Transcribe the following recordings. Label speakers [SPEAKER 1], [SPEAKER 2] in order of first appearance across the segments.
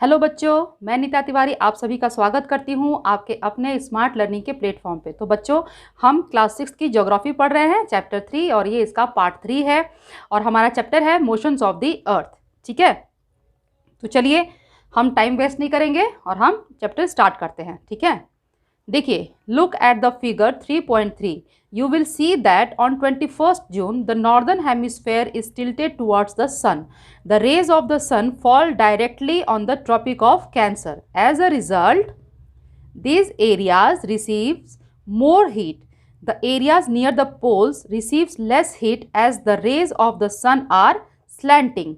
[SPEAKER 1] Hello बच्चों, मैं नीता तिवारी आप सभी का स्वागत करती हूं आपके अपने स्मार्ट लर्निंग के प्लेटफॉर्म पे। तो बच्चों, हम क्लास 6 की ज्योग्राफी पढ़ रहे हैं, चैप्टर 3, और ये इसका पार्ट 3 है और हमारा चैप्टर है मोशंस ऑफ द अर्थ। ठीक है, तो चलिए हम टाइम वेस्ट नहीं करेंगे और हम चैप्टर स्टार्ट करते हैं। ठीक है, देखिए, look at the figure 3.3। You will see that on 21st June, the northern hemisphere is tilted towards the sun. The rays of the sun fall directly on the Tropic of Cancer. As a result, these areas receives more heat. The areas near the poles receives less heat as the rays of the sun are slanting.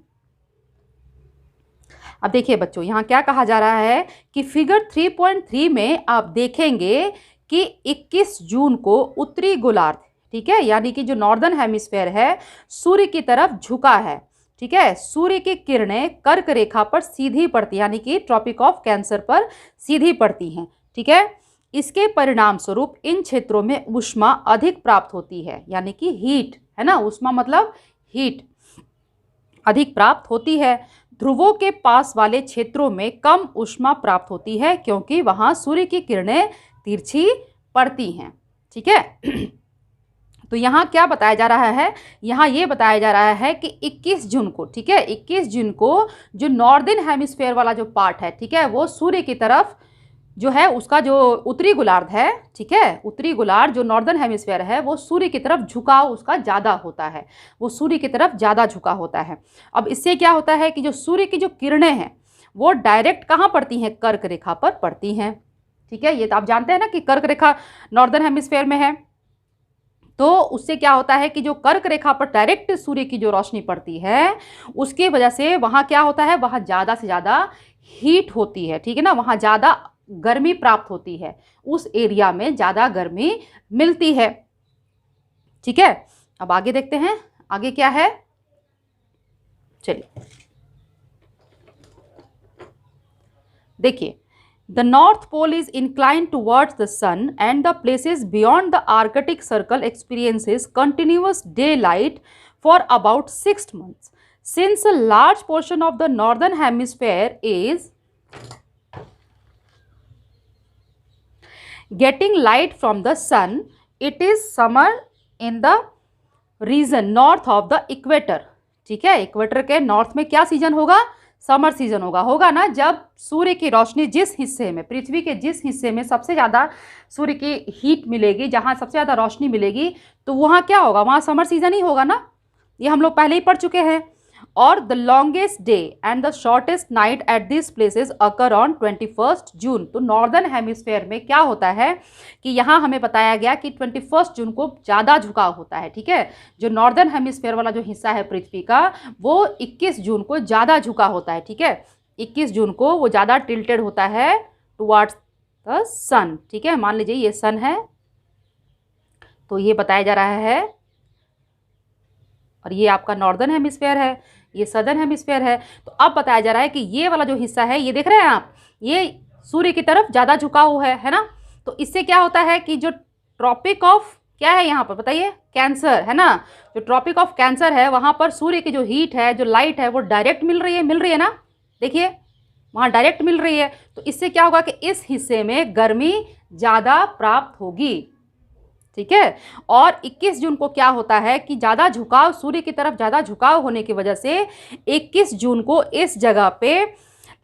[SPEAKER 1] अब देखिए बच्चों, यहाँ क्या कहा जा रहा है कि फिगर 3.3 में आप देखेंगे कि 21 जून को उत्तरी गोलार्ध, ठीक है, यानी कि जो नॉर्दर्न हेमिस्फेयर है, सूर्य की तरफ झुका है। ठीक है, सूर्य की किरणें कर्क रेखा पर सीधी पड़ती, यानी कि ट्रॉपिक ऑफ कैंसर पर सीधी पड़ती हैं। ठीक है, इसके परिणाम स्वरूप इन क्षेत्रों में ऊष्मा अधिक प्राप्त होती है, यानी कि हीट, है ना, ऊष्मा मतलब हीट अधिक प्राप्त होती है। ध्रुवों के पास वाले क्षेत्रों में कम ऊष्मा प्राप्त होती है क्योंकि वहां सूर्य की किरणें तिरछी पड़ती हैं। ठीक है, तो यहाँ क्या बताया जा रहा है, यहाँ ये बताया जा रहा है कि 21 जून को, ठीक है, 21 जून को जो नॉर्दर्न हेमिस्फेयर वाला जो पार्ट है, ठीक है, वो सूर्य की तरफ जो है, उसका जो उत्तरी गोलार्ध है, ठीक है, उत्तरी गोलार्ध जो नॉर्दर्न हेमिस्फेयर है, वो सूर्य की तरफ झुकाव उसका ज़्यादा होता है, वो सूर्य की तरफ ज़्यादा झुका होता है। अब इससे क्या होता है कि जो सूर्य की जो किरणें हैं वो डायरेक्ट कहाँ पड़ती हैं, कर्क रेखा पर पड़ती हैं। ठीक है, ये तो आप जानते हैं ना कि कर्क रेखा नॉर्दर्न हेमिस्फेयर में है, तो उससे क्या होता है कि जो कर्क रेखा पर डायरेक्ट सूर्य की जो रोशनी पड़ती है, उसकी वजह से वहाँ क्या होता है, वहाँ ज़्यादा से ज़्यादा हीट होती है। ठीक है ना, वहाँ ज़्यादा गर्मी प्राप्त होती है, उस एरिया में ज़्यादा गर्मी मिलती है। ठीक है, अब आगे देखते हैं आगे क्या है। चलिए देखिए, The North Pole is inclined towards the sun and the places beyond the Arctic Circle experiences continuous daylight for about 6 months. Since a large portion of the northern hemisphere is getting light from the sun, it is summer in the region north of the equator. ठीक है, equator के north में क्या season होगा, summer season होगा ना, जब सूर्य की रोशनी जिस हिस्से में, पृथ्वी के जिस हिस्से में सबसे ज़्यादा सूर्य की हीट मिलेगी, जहाँ सबसे ज़्यादा रोशनी मिलेगी, तो वहाँ क्या होगा, वहाँ समर सीजन ही होगा ना, ये हम लोग पहले ही पढ़ चुके हैं। और the longest day and the shortest night at this places occur on 21 जून। तो नॉर्दर्न हेमिस्फेयर में क्या होता है कि यहाँ हमें बताया गया कि 21 जून को ज़्यादा झुकाव होता है। ठीक है, जो नॉर्दर्न हेमिस्फेयर वाला जो हिस्सा है पृथ्वी का, वो 21 जून को ज़्यादा झुका होता है। ठीक है, 21 जून को वो ज़्यादा टिल्टेड होता है टुवार्ड्स द सन। ठीक है, मान लीजिए ये सन है, तो ये बताया जा रहा है, और ये आपका नॉर्दर्न हेमिस्फेयर है, ये सदर्न हेमिस्फेयर है। तो अब बताया जा रहा है कि ये वाला जो हिस्सा है, ये देख रहे हैं आप, ये सूर्य की तरफ ज़्यादा झुकाव है ना। तो इससे क्या होता है कि जो ट्रॉपिक ऑफ क्या है यहाँ पर बताइए, कैंसर, है ना, जो ट्रॉपिक ऑफ कैंसर है, वहाँ पर सूर्य की जो हीट है, जो लाइट है, वो डायरेक्ट मिल रही है ना, देखिए वहाँ डायरेक्ट मिल रही है। तो इससे क्या होगा कि इस हिस्से में गर्मी ज़्यादा प्राप्त होगी। ठीक है, और 21 जून को क्या होता है कि ज़्यादा झुकाव, सूर्य की तरफ ज़्यादा झुकाव होने की वजह से 21 जून को इस जगह पे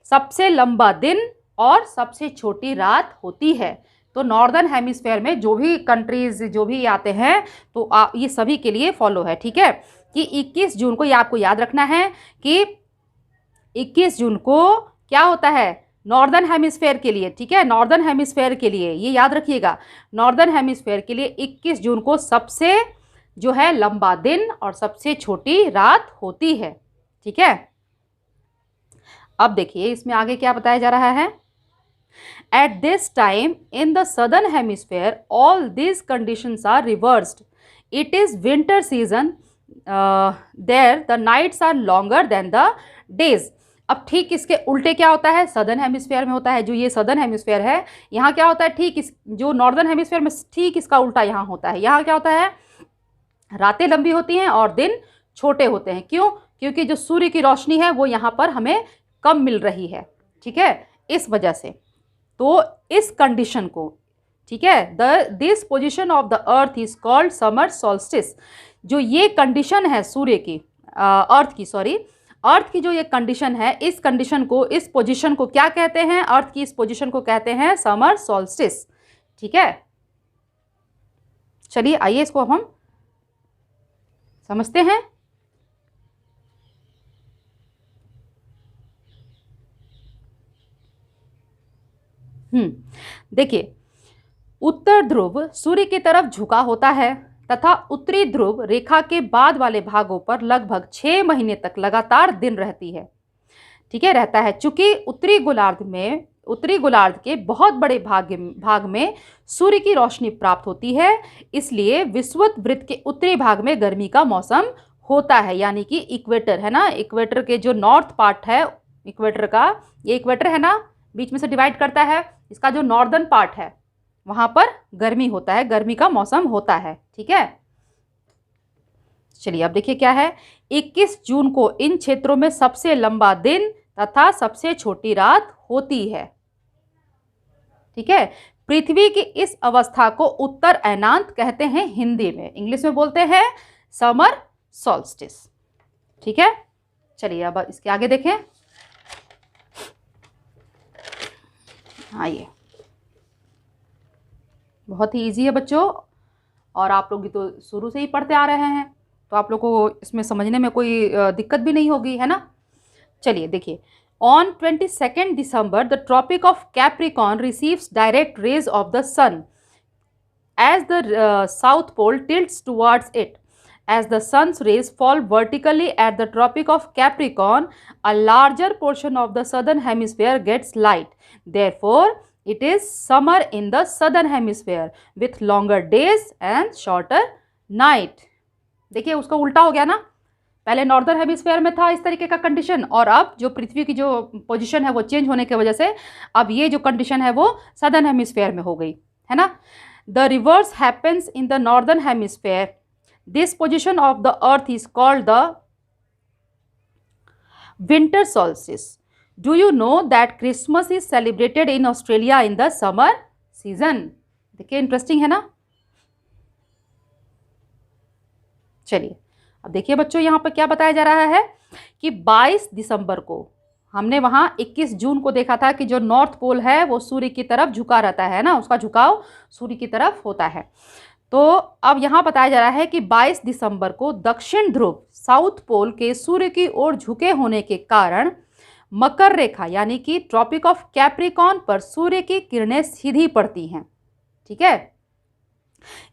[SPEAKER 1] सबसे लंबा दिन और सबसे छोटी रात होती है। तो नॉर्दर्न हेमिस्फेयर में जो भी कंट्रीज जो भी आते हैं, तो ये सभी के लिए फॉलो है। ठीक है, कि 21 जून को, ये आपको याद रखना है कि 21 जून को क्या होता है नॉर्दर्न हेमिस्फेयर के लिए। ठीक है, नॉर्दर्न हेमिस्फेयर के लिए ये याद रखिएगा, नॉर्दर्न हेमिस्फेयर के लिए 21 जून को सबसे जो है लंबा दिन और सबसे छोटी रात होती है। ठीक है, अब देखिए इसमें आगे क्या बताया जा रहा है। At this time in the southern hemisphere all these conditions are reversed. It is winter season, there the nights are longer than the days. अब ठीक इसके उल्टे क्या होता है, सदर्न हेमिस्फेयर में होता है, जो ये सदर्न हेमिस्फेयर है, यहाँ क्या होता है, ठीक इस जो नॉर्दर्न हेमिस्फेयर में ठीक इसका उल्टा यहाँ होता है। यहाँ क्या होता है, रातें लंबी होती हैं और दिन छोटे होते हैं। क्यों, क्योंकि जो सूर्य की रोशनी है वो यहाँ पर हमें कम मिल रही है। ठीक है, इस वजह से। तो इस कंडीशन को, ठीक है, this position of the earth is called summer solstice. जो ये कंडीशन है सूर्य की, अर्थ की जो ये कंडीशन है, इस कंडीशन को, इस पोजीशन को क्या कहते हैं? अर्थ की इस पोजीशन को कहते हैं समर सॉल्स्टिस। ठीक है, चलिए आइए इसको हम समझते हैं। देखिए, उत्तर ध्रुव सूर्य की तरफ झुका होता है तथा उत्तरी ध्रुव रेखा के बाद वाले भागों पर लगभग 6 महीने तक लगातार दिन रहती है। ठीक है, रहता है। चूंकि उत्तरी गोलार्ध के बहुत बड़े भाग में सूर्य की रोशनी प्राप्त होती है, इसलिए विषुवत वृत्त के उत्तरी भाग में गर्मी का मौसम होता है। यानी कि इक्वेटर है ना, इक्वेटर के जो नॉर्थ पार्ट है इक्वेटर का, ये इक्वेटर है ना, बीच में से डिवाइड करता है, इसका जो नॉर्दर्न पार्ट है वहां पर गर्मी होता है, गर्मी का मौसम होता है। ठीक है, चलिए अब देखिए क्या है। 21 जून को इन क्षेत्रों में सबसे लंबा दिन तथा सबसे छोटी रात होती है। ठीक है, पृथ्वी की इस अवस्था को उत्तर अयनांत कहते हैं हिंदी में, इंग्लिश में बोलते हैं समर सॉल्स्टिस। ठीक है, चलिए अब इसके आगे देखें। आइए, बहुत ही इजी है बच्चों, और आप लोग तो शुरू से ही पढ़ते आ रहे हैं, तो आप लोग को इसमें समझने में कोई दिक्कत भी नहीं होगी, है ना। चलिए देखिए, on 22 December the tropic of Capricorn receives direct rays of the sun as the south pole tilts towards it. As the sun's rays fall vertically at the Tropic of Capricorn, a larger portion of the southern hemisphere gets light. Therefore, it is summer in the southern hemisphere with longer days and shorter night. देखिए, उसका उल्टा हो गया ना, पहले northern hemisphere में था इस तरीके का कंडीशन, और अब जो पृथ्वी की जो पोजीशन है वो चेंज होने की वजह से अब ये जो कंडीशन है वो सदर्न हेमिस्फेयर में हो गई, है ना। The reverse happens in the northern hemisphere. This position of the earth is called the winter solstice. Do you know that Christmas is celebrated in Australia in the summer season? देखिए, interesting है ना। चलिए अब देखिए बच्चों, यहाँ पर क्या बताया जा रहा है कि 22 दिसंबर को हमने वहाँ 21 जून को देखा था कि जो नॉर्थ पोल है वो सूर्य की तरफ झुका रहता है ना, उसका झुकाव सूर्य की तरफ होता है। तो अब यहाँ बताया जा रहा है कि 22 दिसंबर को दक्षिण ध्रुव साउथ पोल के सूर्य की ओर झुके होने के कारण मकर रेखा यानी कि ट्रॉपिक ऑफ कैप्रिकॉर्न पर सूर्य की किरणें सीधी पड़ती हैं। ठीक है,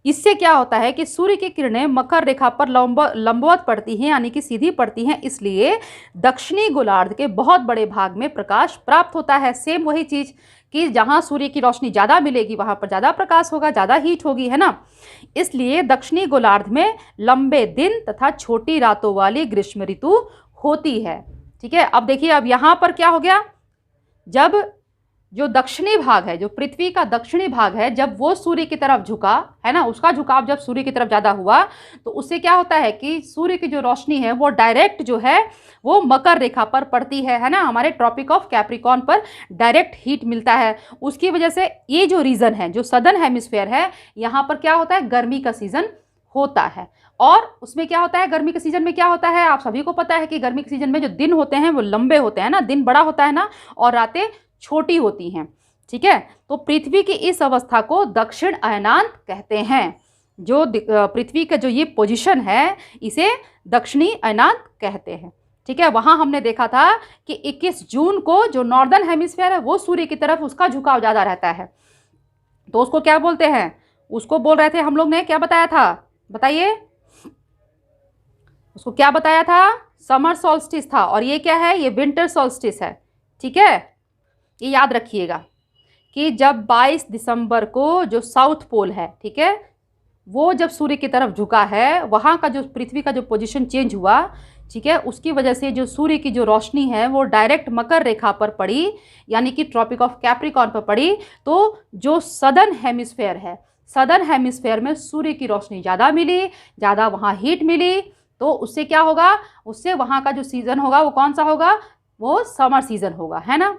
[SPEAKER 1] इससे क्या होता है कि सूर्य की किरणें मकर रेखा पर लंबवत पड़ती हैं यानी कि सीधी पड़ती हैं, इसलिए दक्षिणी गोलार्ध के बहुत बड़े भाग में प्रकाश प्राप्त होता है। सेम वही चीज़ कि जहाँ सूर्य की रोशनी ज़्यादा मिलेगी वहाँ पर ज़्यादा प्रकाश होगा, ज़्यादा हीट होगी, है ना। इसलिए दक्षिणी गोलार्ध में लंबे दिन तथा छोटी रातों वाली ग्रीष्म ऋतु होती है। ठीक है, अब देखिए, अब यहाँ पर क्या हो गया, जब जो दक्षिणी भाग है, जो पृथ्वी का दक्षिणी भाग है, जब वो सूर्य की तरफ झुका, है ना, उसका झुकाव जब सूर्य की तरफ ज़्यादा हुआ तो उससे क्या होता है कि सूर्य की जो रोशनी है वो डायरेक्ट जो है वो मकर रेखा पर पड़ती है ना, हमारे ट्रॉपिक ऑफ कैप्रिकॉर्न पर डायरेक्ट हीट मिलता है। उसकी वजह से ये जो रीजन है, जो सदर्न हेमिस्फेयर है, यहाँ पर क्या होता है, गर्मी का सीजन होता है। और उसमें क्या होता है, गर्मी के सीजन में क्या होता है, आप सभी को पता है कि गर्मी के सीजन में जो दिन होते हैं वो लंबे होते हैं ना, दिन बड़ा होता है ना, और रातें छोटी होती हैं। ठीक है, तो पृथ्वी की इस अवस्था को दक्षिण अयनांत कहते हैं। जो पृथ्वी का जो ये पोजीशन है इसे दक्षिणी अयनांत कहते हैं। ठीक है, वहाँ हमने देखा था कि 21 जून को जो नॉर्दर्न हेमिस्फेयर है वो सूर्य की तरफ उसका झुकाव ज़्यादा रहता है, तो उसको क्या बोलते हैं, उसको बोल रहे थे हम लोग ने, क्या बताया था, बताइए, उसको क्या बताया था, समर सॉल्स्टिस था, और ये क्या है, ये विंटर सॉल्स्टिस है। ठीक है, ये याद रखिएगा कि जब 22 दिसंबर को जो साउथ पोल है, ठीक है, वो जब सूर्य की तरफ झुका है, वहाँ का जो पृथ्वी का जो पोजीशन चेंज हुआ, ठीक है, उसकी वजह से जो सूर्य की जो रोशनी है वो डायरेक्ट मकर रेखा पर पड़ी यानी कि ट्रॉपिक ऑफ कैप्रिकॉर्न पर पड़ी। तो जो सदर्न हेमिस्फेयर है, सदर्न हेमिस्फेयर में सूर्य की रोशनी ज़्यादा मिली, ज़्यादा वहाँ हीट मिली, तो उससे क्या होगा, उससे वहाँ का जो सीज़न होगा वो कौन सा होगा, वो समर सीज़न होगा, है ना।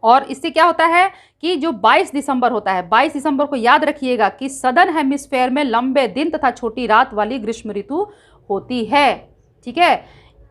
[SPEAKER 1] और इससे क्या होता है कि जो 22 दिसंबर होता है, 22 दिसंबर को याद रखिएगा कि सदर्न हेमिस्फेयर में लंबे दिन तथा छोटी रात वाली ग्रीष्म ऋतु होती है। ठीक है,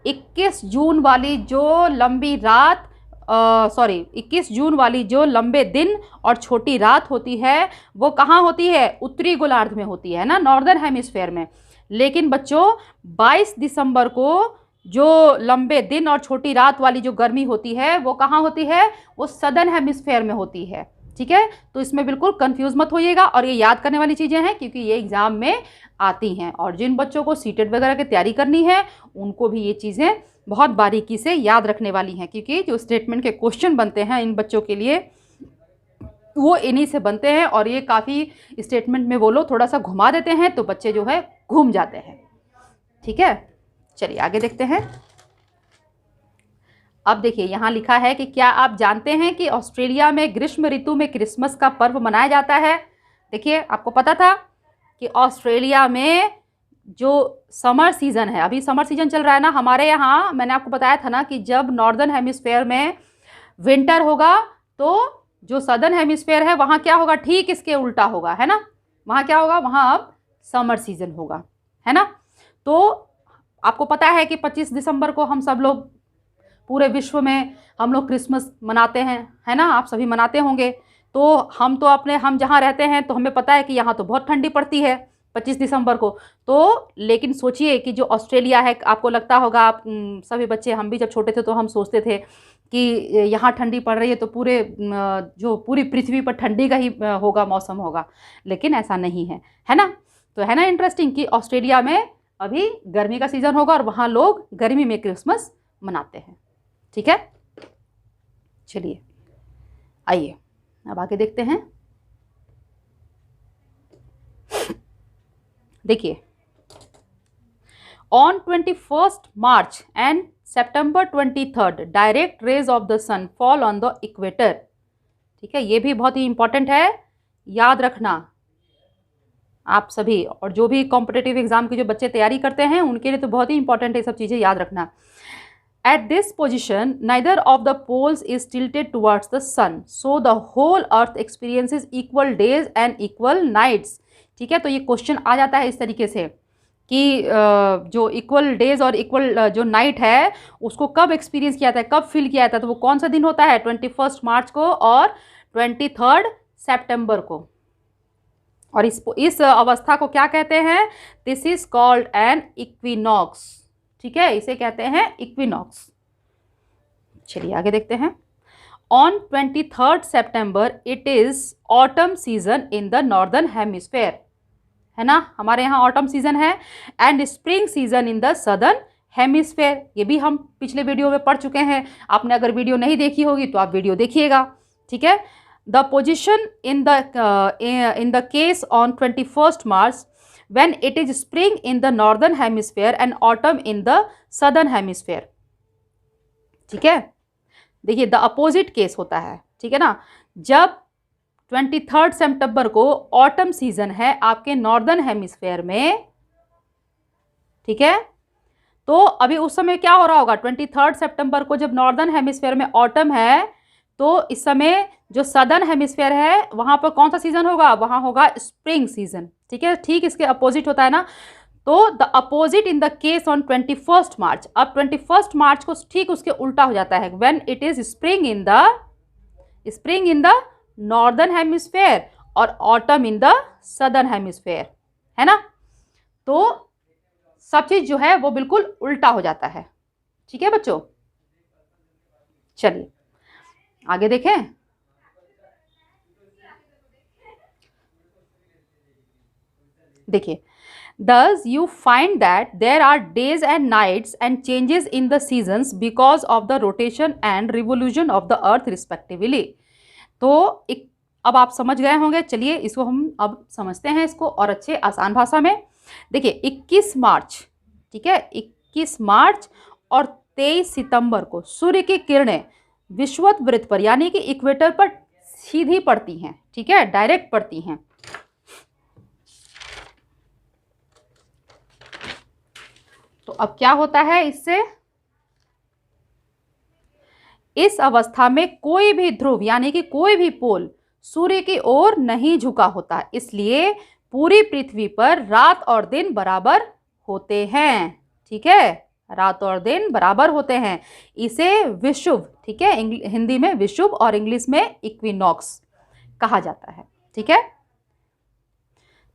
[SPEAKER 1] 21 जून वाली जो लंबी रात 21 जून वाली जो लंबे दिन और छोटी रात होती है वो कहाँ होती है? उत्तरी गोलार्ध में होती है ना, नॉर्दर्न हेमिस्फेयर में। लेकिन बच्चों 22 दिसंबर को जो लंबे दिन और छोटी रात वाली जो गर्मी होती है वो कहाँ होती है? वो सदर्न हेमिस्फेयर में होती है। ठीक है, तो इसमें बिल्कुल कंफ्यूज मत होइएगा, और ये याद करने वाली चीज़ें हैं क्योंकि ये एग्जाम में आती हैं, और जिन बच्चों को सीटेट वगैरह की तैयारी करनी है उनको भी ये चीज़ें बहुत बारीकी से याद रखने वाली हैं, क्योंकि जो स्टेटमेंट के क्वेश्चन बनते हैं इन बच्चों के लिए वो इन्हीं से बनते हैं, और ये काफ़ी स्टेटमेंट में वो लोग थोड़ा सा घुमा देते हैं तो बच्चे जो है घूम जाते हैं। ठीक है, चलिए आगे देखते हैं। अब देखिए यहाँ लिखा है कि क्या आप जानते हैं कि ऑस्ट्रेलिया में ग्रीष्म ऋतु में क्रिसमस का पर्व मनाया जाता है? देखिए, आपको पता था कि ऑस्ट्रेलिया में जो समर सीज़न है, अभी समर सीज़न चल रहा है ना, हमारे यहाँ मैंने आपको बताया था ना कि जब नॉर्दर्न हेमिस्फेयर में विंटर होगा तो जो सदर्न हेमिस्फेयर है वहाँ क्या होगा? ठीक इसके उल्टा होगा, है ना। वहाँ क्या होगा? वहाँ अब समर सीज़न होगा, है ना। तो आपको पता है कि 25 दिसंबर को हम सब लोग पूरे विश्व में हम लोग क्रिसमस मनाते हैं, है ना, आप सभी मनाते होंगे। तो हम जहाँ रहते हैं तो हमें पता है कि यहाँ तो बहुत ठंडी पड़ती है 25 दिसंबर को। तो लेकिन सोचिए कि जो ऑस्ट्रेलिया है, आपको लगता होगा, आप सभी बच्चे, हम भी जब छोटे थे तो हम सोचते थे कि यहाँ ठंडी पड़ रही है तो जो पूरी पृथ्वी पर ठंडी का ही होगा, मौसम होगा, लेकिन ऐसा नहीं है, है ना। तो है ना इंटरेस्टिंग कि ऑस्ट्रेलिया में अभी गर्मी का सीज़न होगा और वहाँ लोग गर्मी में क्रिसमस मनाते हैं। ठीक है, चलिए आइए अब आगे देखते हैं। देखिए, on 21 March and September 23 direct rays of the sun fall on the equator. ठीक है, ये भी बहुत ही इंपॉर्टेंट है, याद रखना आप सभी, और जो भी कॉम्पिटिटिव एग्जाम के जो बच्चे तैयारी करते हैं उनके लिए तो बहुत ही इंपॉर्टेंट है, सब चीज़ें याद रखना। At this position, neither of the poles is tilted towards the sun, so the whole earth experiences equal days and equal nights. ठीक है, तो ये क्वेश्चन आ जाता है इस तरीके से कि जो इक्वल डेज और इक्वल जो नाइट है उसको कब एक्सपीरियंस किया जाता है, कब फील किया जाता है, तो वो कौन सा दिन होता है? 21 मार्च को और 23 सितंबर को। और इस अवस्था को क्या कहते हैं? This is called an equinox. ठीक है, इसे कहते हैं इक्विनॉक्स। चलिए आगे देखते हैं। On 23 September it is autumn season in the northern hemisphere, है ना, हमारे यहाँ ऑटम सीजन है, and spring season in the southern hemisphere. ये भी हम पिछले वीडियो में पढ़ चुके हैं, आपने अगर वीडियो नहीं देखी होगी तो आप वीडियो देखिएगा। ठीक है, the position in the case on 21 March when it is spring in the northern hemisphere and autumn in the southern hemisphere। ठीक है, देखिए द अपोजिट केस होता है, ठीक है ना, जब 23 सितंबर को ऑटम सीजन है आपके नॉर्दर्न हेमिस्फेयर में। ठीक है, तो अभी उस समय क्या हो रहा होगा? 23 सितंबर को जब नॉर्दर्न हेमिस्फेयर में ऑटम है तो इस समय जो सदर्न हेमिस्फेयर है वहां पर कौन सा सीजन होगा? वहां होगा स्प्रिंग सीजन। ठीक है, ठीक इसके अपोजिट होता है ना, तो the opposite in the case on 21 मार्च। अब 21 मार्च को ठीक उसके उल्टा हो जाता है, when it is spring in the northern hemisphere और autumn in the southern hemisphere, है ना। तो सब चीज जो है वो बिल्कुल उल्टा हो जाता है। ठीक है बच्चों, चलिए आगे देखें। देखिए, thus you find that there are days and nights and changes in the seasons because of the rotation and revolution of the earth respectively। तो अब आप समझ गए होंगे, चलिए इसको हम अब समझते हैं इसको और अच्छे आसान भाषा में। देखिए 21 मार्च, ठीक है, 21 मार्च और 23 सितंबर को सूर्य की किरणें विषुवत वृत्त पर यानी कि इक्वेटर पर सीधी पड़ती हैं। ठीक है, डायरेक्ट पड़ती हैं। तो अब क्या होता है इससे? इस अवस्था में कोई भी ध्रुव यानी कि कोई भी पोल सूर्य की ओर नहीं झुका होता, इसलिए पूरी पृथ्वी पर रात और दिन बराबर होते हैं। ठीक है, रात और दिन बराबर होते हैं। इसे विषुव, ठीक है, हिंदी में विषुव और इंग्लिश में इक्विनॉक्स कहा जाता है। ठीक है,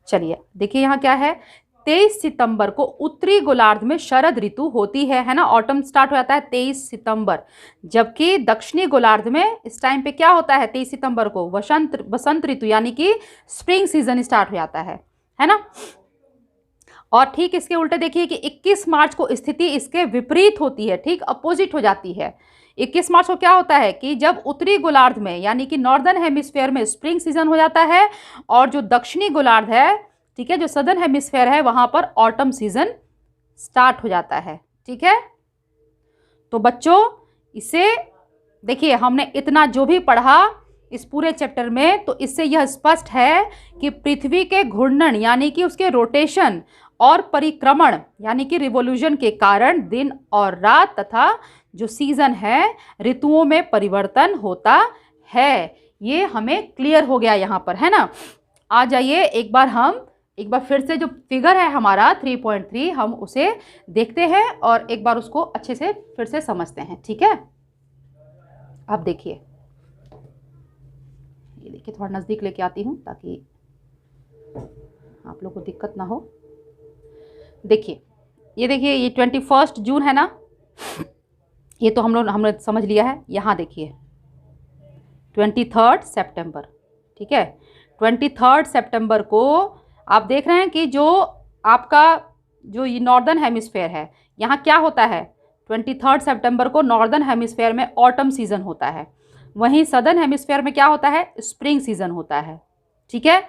[SPEAKER 1] चलिए देखिए यहाँ क्या है। 23 सितंबर को उत्तरी गोलार्ध में शरद ऋतु होती है ना, ऑटम स्टार्ट हो जाता है 23 सितंबर। जबकि दक्षिणी गोलार्ध में इस टाइम पे क्या होता है, 23 सितंबर को वसंत ऋतु यानी कि स्प्रिंग सीजन स्टार्ट हो जाता है ना। और ठीक इसके उल्टे देखिए कि 21 मार्च को स्थिति इसके विपरीत होती है, ठीक अपोजिट हो जाती है। 21 मार्च को क्या होता है कि जब उत्तरी गोलार्ध में यानी कि नॉर्दर्न हेमिस्फेयर में स्प्रिंग सीजन हो जाता है, और जो दक्षिणी गोलार्ध है, ठीक है, जो सदर्न हेमिस्फेयर है, वहां पर ऑटम सीजन स्टार्ट हो जाता है। ठीक है, तो बच्चों इसे देखिए, हमने इतना जो भी पढ़ा इस पूरे चैप्टर में, तो इससे यह स्पष्ट है कि पृथ्वी के घूर्णन यानी कि उसके रोटेशन और परिक्रमण यानी कि रिवोल्यूशन के कारण दिन और रात तथा जो सीजन है ऋतुओं में परिवर्तन होता है। ये हमें क्लियर हो गया यहाँ पर, है ना। आ जाइए एक बार फिर से जो फिगर है हमारा 3.3 हम उसे देखते हैं और एक बार उसको अच्छे से फिर से समझते हैं। ठीक है, अब देखिए, ये देखिए थोड़ा नज़दीक लेके आती हूँ ताकि आप लोग को दिक्कत ना हो। देखिए, ये देखिए, ये 21 जून है ना, ये तो हमने समझ लिया है। यहाँ देखिए 23 सितंबर, ठीक है, 23 सितंबर को आप देख रहे हैं कि जो आपका जो ये नॉर्दर्न हेमिस्फेयर है, यहाँ क्या होता है, 23 सितंबर को नॉर्दर्न हेमिस्फेयर में ऑटम सीजन होता है, वहीं सदर्न हेमिस्फेयर में क्या होता है, स्प्रिंग सीजन होता है। ठीक है,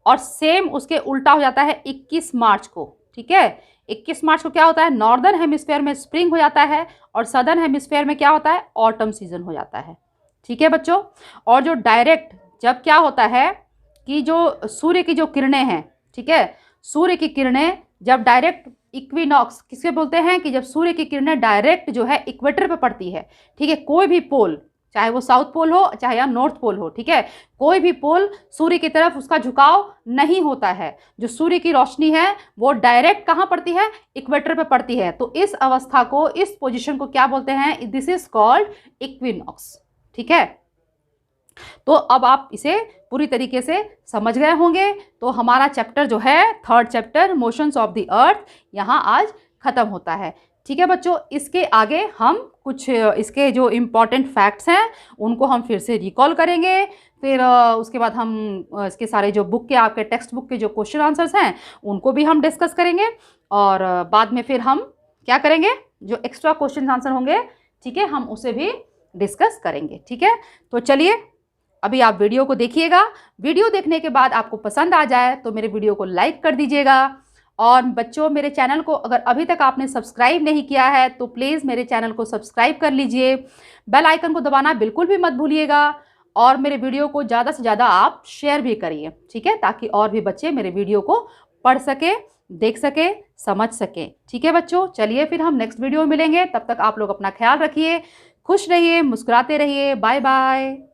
[SPEAKER 1] और सेम उसके उल्टा हो जाता है 21 मार्च को। ठीक है, 21 मार्च को क्या होता है, नॉर्दर्न हेमिस्फेयर में स्प्रिंग हो जाता है और सदर्न हेमिस्फेयर में क्या होता है, ऑटम सीजन हो जाता है। ठीक है बच्चों, और जो डायरेक्ट जब क्या होता है कि जो सूर्य की जो किरणें हैं, ठीक है, सूर्य की किरणें जब डायरेक्ट इक्विनॉक्स किसके बोलते हैं कि जब सूर्य की किरणें डायरेक्ट जो है इक्वेटर पे पड़ती है, ठीक है, कोई भी पोल, चाहे वो साउथ पोल हो चाहे या नॉर्थ पोल हो, ठीक है, कोई भी पोल सूर्य की तरफ उसका झुकाव नहीं होता है। जो सूर्य की रोशनी है वो डायरेक्ट कहाँ पड़ती है, इक्वेटर पे पड़ती है। तो इस अवस्था को, इस पोजीशन को क्या बोलते हैं, दिस इज कॉल्ड इक्विनॉक्स। ठीक है, तो अब आप इसे पूरी तरीके से समझ गए होंगे। तो हमारा चैप्टर जो है 3rd chapter motions of the earth यहाँ आज खत्म होता है। ठीक है बच्चों, इसके आगे हम कुछ इसके जो इम्पॉर्टेंट फैक्ट्स हैं उनको हम फिर से रिकॉल करेंगे। फिर उसके बाद हम इसके सारे जो बुक के आपके टेक्स्ट बुक के जो क्वेश्चन आंसर्स हैं उनको भी हम डिस्कस करेंगे, और बाद में फिर हम क्या करेंगे, जो एक्स्ट्रा क्वेश्चन आंसर होंगे, ठीक है, हम उसे भी डिस्कस करेंगे। ठीक है, तो चलिए अभी आप वीडियो को देखिएगा। वीडियो देखने के बाद आपको पसंद आ जाए तो मेरे वीडियो को लाइक कर दीजिएगा। और बच्चों, मेरे चैनल को अगर अभी तक आपने सब्सक्राइब नहीं किया है तो प्लीज़ मेरे चैनल को सब्सक्राइब कर लीजिए। बेल आइकन को दबाना बिल्कुल भी मत भूलिएगा, और मेरे वीडियो को ज़्यादा से ज़्यादा आप शेयर भी करिए, ठीक है, ताकि और भी बच्चे मेरे वीडियो को पढ़ सके, देख सके, समझ सके। ठीक है बच्चों, चलिए फिर हम नेक्स्ट वीडियो में मिलेंगे। तब तक आप लोग अपना ख्याल रखिए, खुश रहिए, मुस्कुराते रहिए। Bye bye.